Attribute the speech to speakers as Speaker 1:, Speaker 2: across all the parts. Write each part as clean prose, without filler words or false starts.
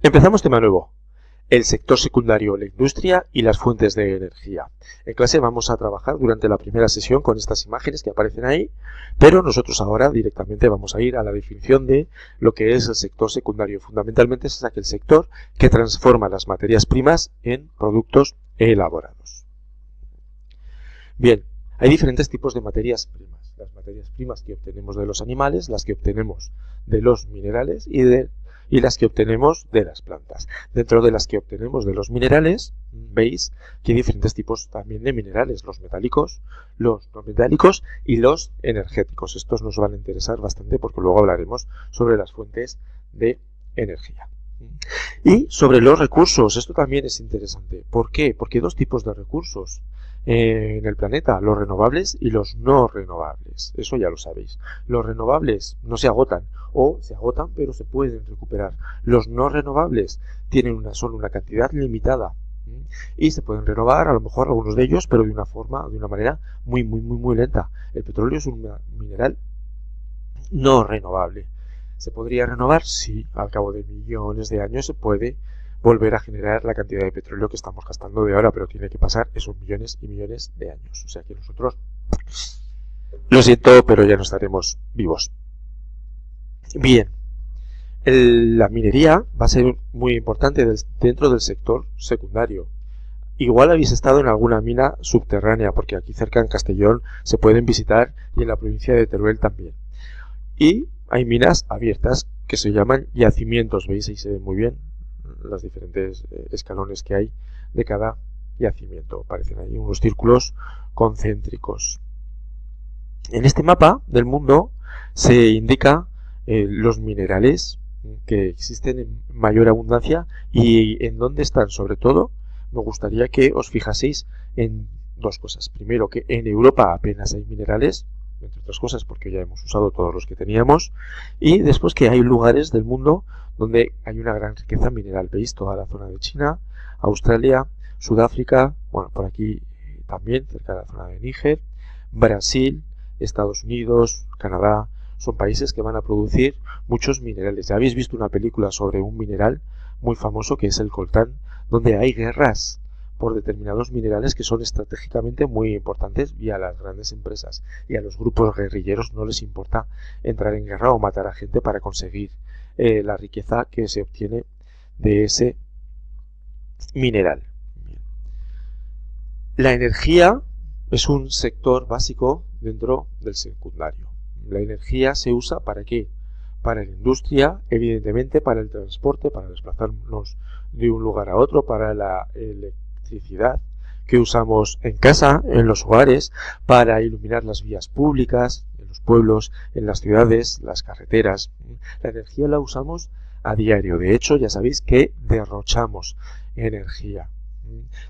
Speaker 1: Empezamos tema nuevo. El sector secundario, la industria y las fuentes de energía. En clase vamos a trabajar durante la primera sesión con estas imágenes que aparecen ahí, pero nosotros ahora directamente vamos a ir a la definición de lo que es el sector secundario. Fundamentalmente es aquel sector que transforma las materias primas en productos elaborados. Bien, hay diferentes tipos de materias primas. Las materias primas que obtenemos de los animales, las que obtenemos de los minerales y las que obtenemos de las plantas. Dentro de las que obtenemos de los minerales, veis que hay diferentes tipos también de minerales, los metálicos, los no metálicos y los energéticos. Estos nos van a interesar bastante porque luego hablaremos sobre las fuentes de energía. Y sobre los recursos, esto también es interesante. ¿Por qué? Porque hay dos tipos de recursos en el planeta, los renovables y los no renovables. Eso ya lo sabéis. Los renovables no se agotan, o se agotan pero se pueden recuperar. Los no renovables tienen solo una cantidad limitada y se pueden renovar a lo mejor algunos de ellos, pero de una manera muy lenta. El petróleo es un mineral no renovable. ¿Se podría renovar? Sí, al cabo de millones de años se puede volver a generar la cantidad de petróleo que estamos gastando de ahora, pero tiene que pasar esos millones y millones de años. O sea que nosotros, lo siento, pero ya no estaremos vivos. Bien, la minería va a ser muy importante dentro del sector secundario. Igual habéis estado en alguna mina subterránea, porque aquí cerca en Castellón se pueden visitar y en la provincia de Teruel también. Y hay minas abiertas que se llaman yacimientos. ¿Veis? Ahí se ven muy bien los diferentes escalones que hay de cada yacimiento. Aparecen ahí unos círculos concéntricos. En este mapa del mundo se indica los minerales que existen en mayor abundancia y en dónde están. Sobre todo, me gustaría que os fijaseis en dos cosas. Primero, que en Europa apenas hay minerales, entre otras cosas porque ya hemos usado todos los que teníamos, y después que hay lugares del mundo donde hay una gran riqueza mineral. Veis toda la zona de China, Australia, Sudáfrica, bueno, por aquí también, cerca de la zona de Níger, Brasil, Estados Unidos, Canadá, son países que van a producir muchos minerales. Ya habéis visto una película sobre un mineral muy famoso que es el coltán, donde hay guerras por determinados minerales que son estratégicamente muy importantes, y a las grandes empresas y a los grupos guerrilleros no les importa entrar en guerra o matar a gente para conseguir la riqueza que se obtiene de ese mineral. Bien. La energía es un sector básico dentro del secundario. La energía se usa ¿para qué? Para la industria, evidentemente, para el transporte, para desplazarnos de un lugar a otro, para la electricidad que usamos en casa, en los hogares, para iluminar las vías públicas, en los pueblos, en las ciudades, las carreteras. La energía la usamos a diario. De hecho, ya sabéis que derrochamos energía.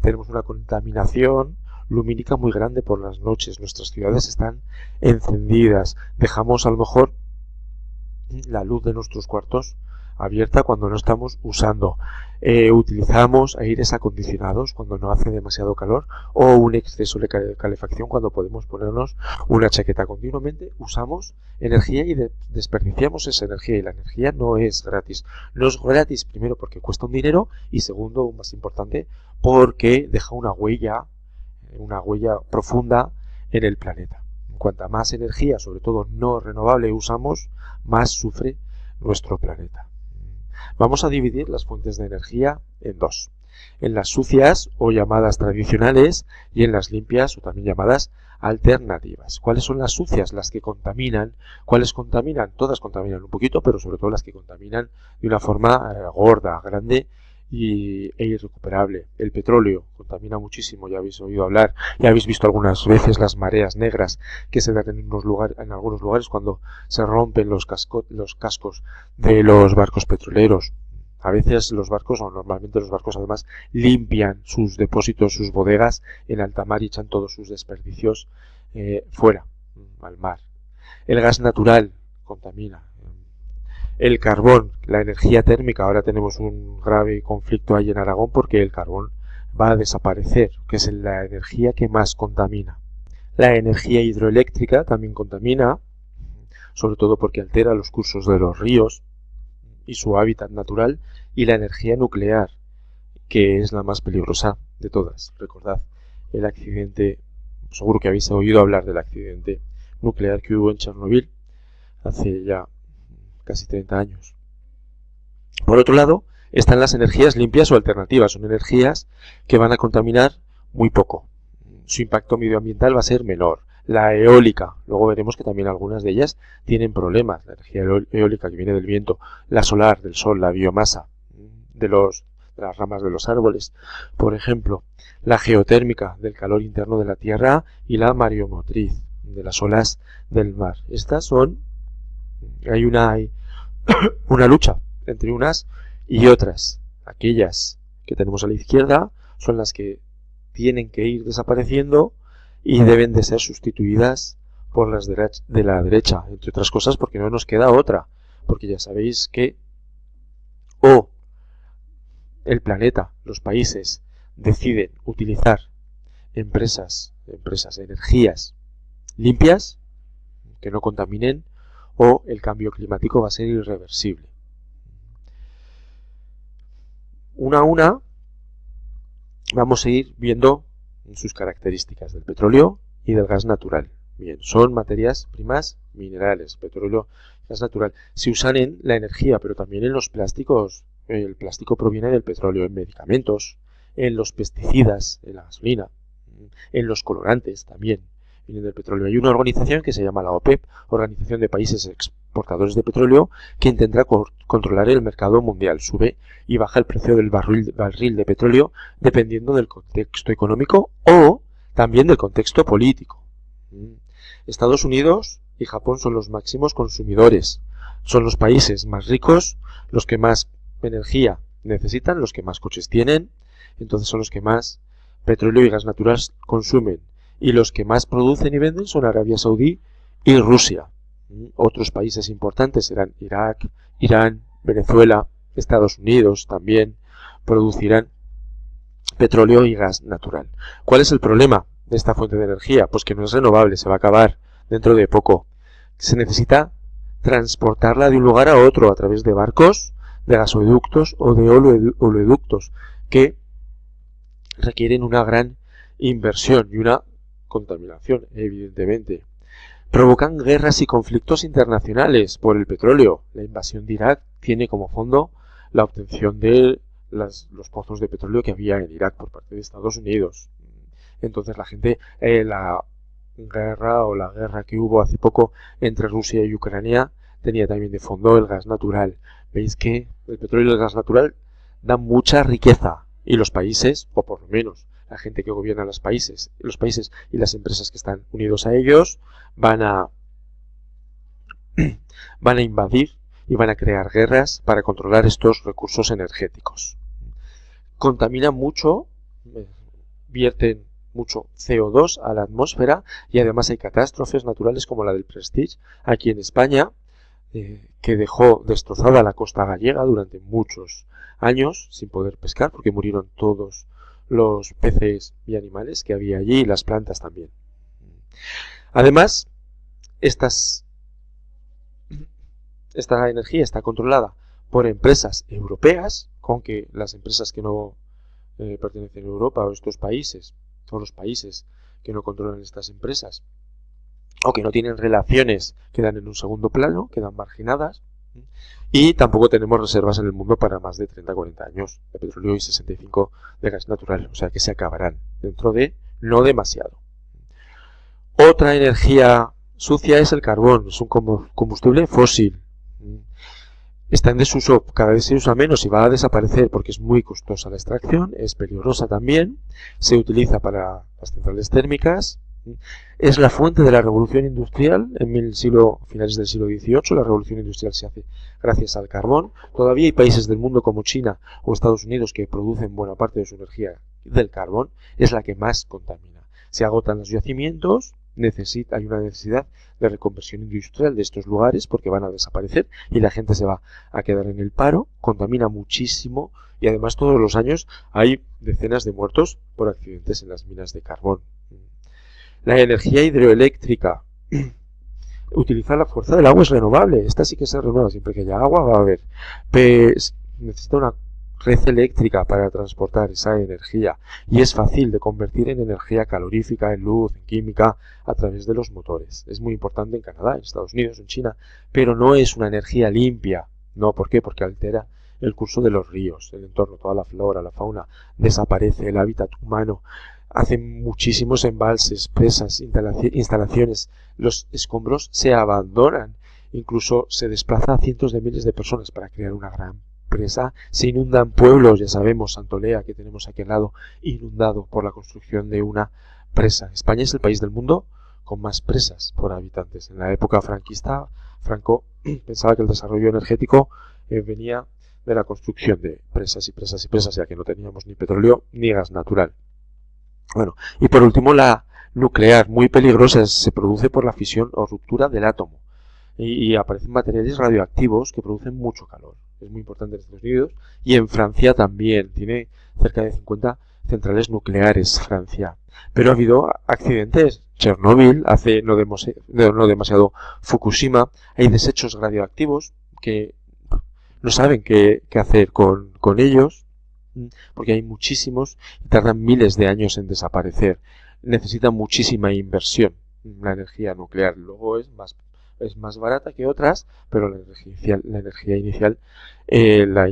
Speaker 1: Tenemos una contaminación lumínica muy grande por las noches. Nuestras ciudades están encendidas. Dejamos a lo mejor la luz de nuestros cuartos abierta cuando no estamos usando. Utilizamos aires acondicionados cuando no hace demasiado calor, o un exceso de calefacción cuando podemos ponernos una chaqueta. Continuamente usamos energía y desperdiciamos esa energía, y la energía no es gratis. No es gratis primero porque cuesta un dinero, y segundo, aún más importante, porque deja una huella profunda en el planeta. Cuanta más energía, sobre todo no renovable, usamos, más sufre nuestro planeta. Vamos a dividir las fuentes de energía en dos: en las sucias o llamadas tradicionales, y en las limpias o también llamadas alternativas. ¿Cuáles son las sucias? Las que contaminan. ¿Cuáles contaminan? Todas contaminan un poquito, pero sobre todo las que contaminan de una forma gorda, grande e irrecuperable. El petróleo contamina muchísimo, ya habéis oído hablar, ya habéis visto algunas veces las mareas negras que se dan en algunos lugares cuando se rompen los cascos de los barcos petroleros. A veces los barcos, o normalmente los barcos además, limpian sus depósitos, sus bodegas en alta mar, y echan todos sus desperdicios fuera, al mar. El gas natural contamina. El carbón, la energía térmica. Ahora tenemos un grave conflicto ahí en Aragón porque el carbón va a desaparecer, que es la energía que más contamina. La energía hidroeléctrica también contamina, sobre todo porque altera los cursos de los ríos. y su hábitat natural, y la energía nuclear, que es la más peligrosa de todas. Recordad el accidente, seguro que habéis oído hablar del accidente nuclear que hubo en Chernobyl hace ya casi 30 años. Por otro lado, están las energías limpias o alternativas. Son energías que van a contaminar muy poco. Su impacto medioambiental va a ser menor. La eólica, luego veremos que también algunas de ellas tienen problemas. La energía eólica que viene del viento, la solar, del sol, la biomasa de las ramas de los árboles, por ejemplo, la geotérmica, del calor interno de la tierra, y la mareomotriz, de las olas del mar. Estas son, hay una lucha entre unas y otras. Aquellas que tenemos a la izquierda son las que tienen que ir desapareciendo y deben de ser sustituidas por las de la derecha, entre otras cosas porque no nos queda otra, porque ya sabéis que o el planeta, los países, deciden utilizar energías limpias, que no contaminen, o el cambio climático va a ser irreversible. Una a una vamos a ir viendo sus características del petróleo y del gas natural. Bien, son materias primas minerales, petróleo, gas natural. Se usan en la energía, pero también en los plásticos. El plástico proviene del petróleo, en medicamentos, en los pesticidas, en la gasolina, en los colorantes también vienen del petróleo. Hay una organización que se llama la OPEP, Organización de Países Exportadores de Petróleo, que intenta controlar el mercado mundial. Sube y baja el precio del barril de petróleo dependiendo del contexto económico o también del contexto político. Estados Unidos y Japón son los máximos consumidores. Son los países más ricos, los que más energía necesitan, los que más coches tienen, entonces son los que más petróleo y gas natural consumen. Y los que más producen y venden son Arabia Saudí y Rusia. Otros países importantes serán Irak, Irán, Venezuela, Estados Unidos también producirán petróleo y gas natural. ¿Cuál es el problema de esta fuente de energía? Pues que no es renovable, se va a acabar dentro de poco. Se necesita transportarla de un lugar a otro a través de barcos, de gasoductos o de oleoductos que requieren una gran inversión y una contaminación, evidentemente. Provocan guerras y conflictos internacionales por el petróleo. La invasión de Irak tiene como fondo la obtención de los pozos de petróleo que había en Irak por parte de Estados Unidos. Entonces la gente, la guerra que hubo hace poco entre Rusia y Ucrania tenía también de fondo el gas natural. Veis que el petróleo y el gas natural dan mucha riqueza y los países, o por lo menos la gente que gobierna los países y las empresas que están unidos a ellos, van a invadir y van a crear guerras para controlar estos recursos energéticos. Contaminan mucho, vierten mucho CO2 a la atmósfera y además hay catástrofes naturales como la del Prestige aquí en España, que dejó destrozada la costa gallega durante muchos años sin poder pescar porque murieron todos los peces y animales que había allí y las plantas también. Además, esta energía está controlada por empresas europeas, aunque las empresas que no pertenecen a Europa o estos países son los países que no controlan estas empresas o que no tienen relaciones, quedan en un segundo plano, quedan marginadas. Y tampoco tenemos reservas en el mundo para más de 30-40 años de petróleo y 65 de gas natural, o sea que se acabarán dentro de no demasiado. Otra energía sucia es el carbón, es un combustible fósil. Está en desuso, cada vez se usa menos y va a desaparecer porque es muy costosa la extracción, es peligrosa también, se utiliza para las centrales térmicas. Es la fuente de la revolución industrial en finales del siglo XVIII. La revolución industrial se hace gracias al carbón. Todavía hay países del mundo como China o Estados Unidos que producen buena parte de su energía del carbón. Es la que más contamina. Se agotan los yacimientos, hay una necesidad de reconversión industrial de estos lugares porque van a desaparecer y la gente se va a quedar en el paro. Contamina muchísimo y además todos los años hay decenas de muertos por accidentes en las minas de carbón. La energía hidroeléctrica. Utilizar la fuerza del agua es renovable. Esta sí que se renueva. Siempre que haya agua va a haber. Pues necesita una red eléctrica para transportar esa energía. Y es fácil de convertir en energía calorífica, en luz, en química, a través de los motores. Es muy importante en Canadá, en Estados Unidos, en China. Pero no es una energía limpia. No, ¿por qué? Porque altera el curso de los ríos, el entorno, toda la flora, la fauna. Desaparece el hábitat humano. Hacen muchísimos embalses, presas, instalaciones. Los escombros se abandonan. Incluso se desplaza a cientos de miles de personas para crear una gran presa. Se inundan pueblos, ya sabemos, Santolea, que tenemos aquí al lado, inundado por la construcción de una presa. España es el país del mundo con más presas por habitantes. En la época franquista, Franco pensaba que el desarrollo energético venía de la construcción de presas y presas y presas, ya que no teníamos ni petróleo ni gas natural. Bueno, y por último la nuclear, muy peligrosa, se produce por la fisión o ruptura del átomo y aparecen materiales radioactivos que producen mucho calor. Es muy importante en Estados Unidos y en Francia también. Tiene cerca de 50 centrales nucleares Francia. Pero ha habido accidentes. Chernóbil, hace no demasiado Fukushima. Hay desechos radioactivos que no saben qué hacer con ellos, porque hay muchísimos y tardan miles de años en desaparecer. Necesitan muchísima inversión la energía nuclear. Luego es más barata que otras, pero la energía inicial, la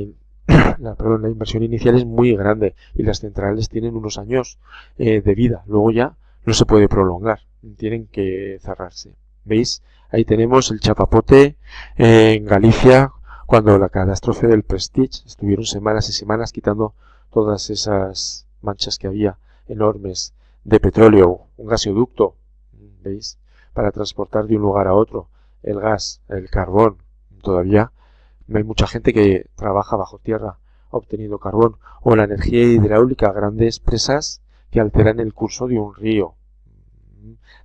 Speaker 1: inversión inicial es muy grande y las centrales tienen unos años de vida. Luego ya no se puede prolongar, tienen que cerrarse. ¿Veis? Ahí tenemos el chapapote en Galicia, cuando la catástrofe del Prestige estuvieron semanas y semanas quitando todas esas manchas que había enormes de petróleo, un gasoducto, ¿veis? Para transportar de un lugar a otro el gas, el carbón. Todavía no hay mucha gente que trabaja bajo tierra obteniendo carbón, o la energía hidráulica, grandes presas que alteran el curso de un río.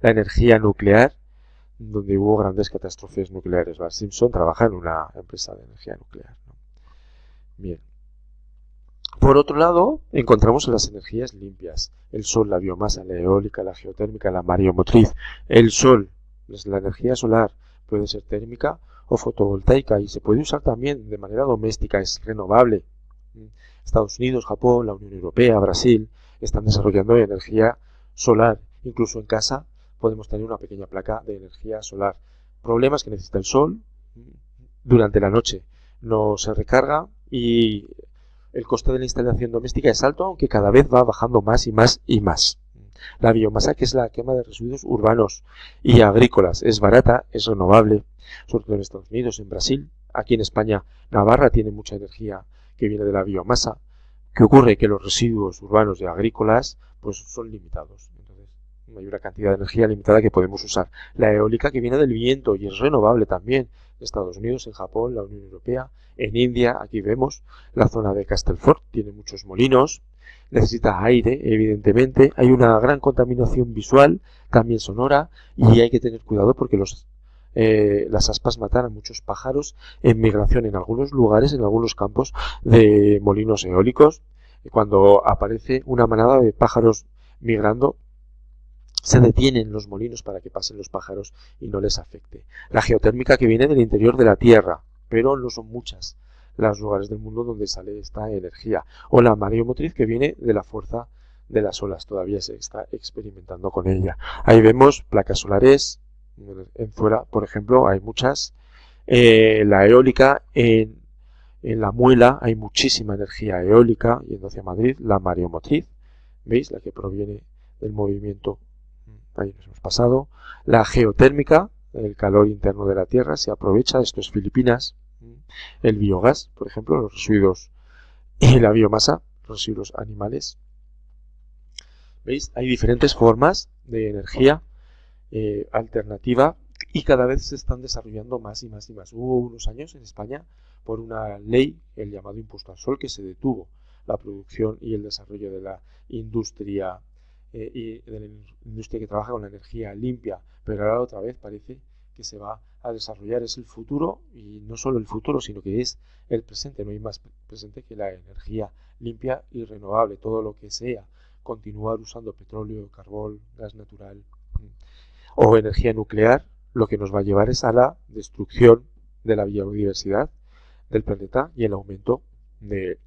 Speaker 1: La energía nuclear, donde hubo grandes catástrofes nucleares. Bart Simpson trabaja en una empresa de energía nuclear, ¿no? Bien. Por otro lado, encontramos las energías limpias. El sol, la biomasa, la eólica, la geotérmica, la mareomotriz. El sol, la energía solar, puede ser térmica o fotovoltaica y se puede usar también de manera doméstica, es renovable. Estados Unidos, Japón, la Unión Europea, Brasil están desarrollando energía solar. Incluso en casa podemos tener una pequeña placa de energía solar. Problemas que necesita el sol durante la noche. No se recarga y el coste de la instalación doméstica es alto, aunque cada vez va bajando más y más y más. La biomasa, que es la quema de residuos urbanos y agrícolas, es barata, es renovable, sobre todo en Estados Unidos, en Brasil. Aquí en España, Navarra tiene mucha energía que viene de la biomasa. ¿Qué ocurre? Que los residuos urbanos y agrícolas pues son limitados. Entonces, hay una cantidad de energía limitada que podemos usar. La eólica, que viene del viento y es renovable también. En Estados Unidos, en Japón, la Unión Europea, en India, aquí vemos la zona de Castelfort, tiene muchos molinos. Necesita aire, evidentemente. Hay una gran contaminación visual, también sonora, y hay que tener cuidado porque las aspas matan a muchos pájaros en migración en algunos lugares, en algunos campos de molinos eólicos. Cuando aparece una manada de pájaros migrando, se detienen los molinos para que pasen los pájaros y no les afecte. La geotérmica, que viene del interior de la Tierra, pero no son muchas los lugares del mundo donde sale esta energía. O la mareomotriz, que viene de la fuerza de las olas, todavía se está experimentando con ella. Ahí vemos placas solares, en Zuera, por ejemplo, hay muchas. La eólica, en La Muela hay muchísima energía eólica, yendo hacia Madrid, la mareomotriz, ¿veis? La que proviene del movimiento, ahí nos hemos pasado. La geotérmica, el calor interno de la Tierra, se aprovecha, esto es Filipinas. El biogás, por ejemplo, los residuos y la biomasa, residuos animales. ¿Veis? Hay diferentes formas de energía alternativa y cada vez se están desarrollando más y más y más. Hubo unos años en España por una ley, el llamado impuesto al sol, que se detuvo la producción y el desarrollo de la industria y de la industria que trabaja con la energía limpia, pero ahora otra vez parece que se va a desarrollar. Es el futuro, y no solo el futuro, sino que es el presente. No hay más presente que la energía limpia y renovable. Todo lo que sea continuar usando petróleo, carbón, gas natural o energía nuclear lo que nos va a llevar es a la destrucción de la biodiversidad del planeta y el aumento de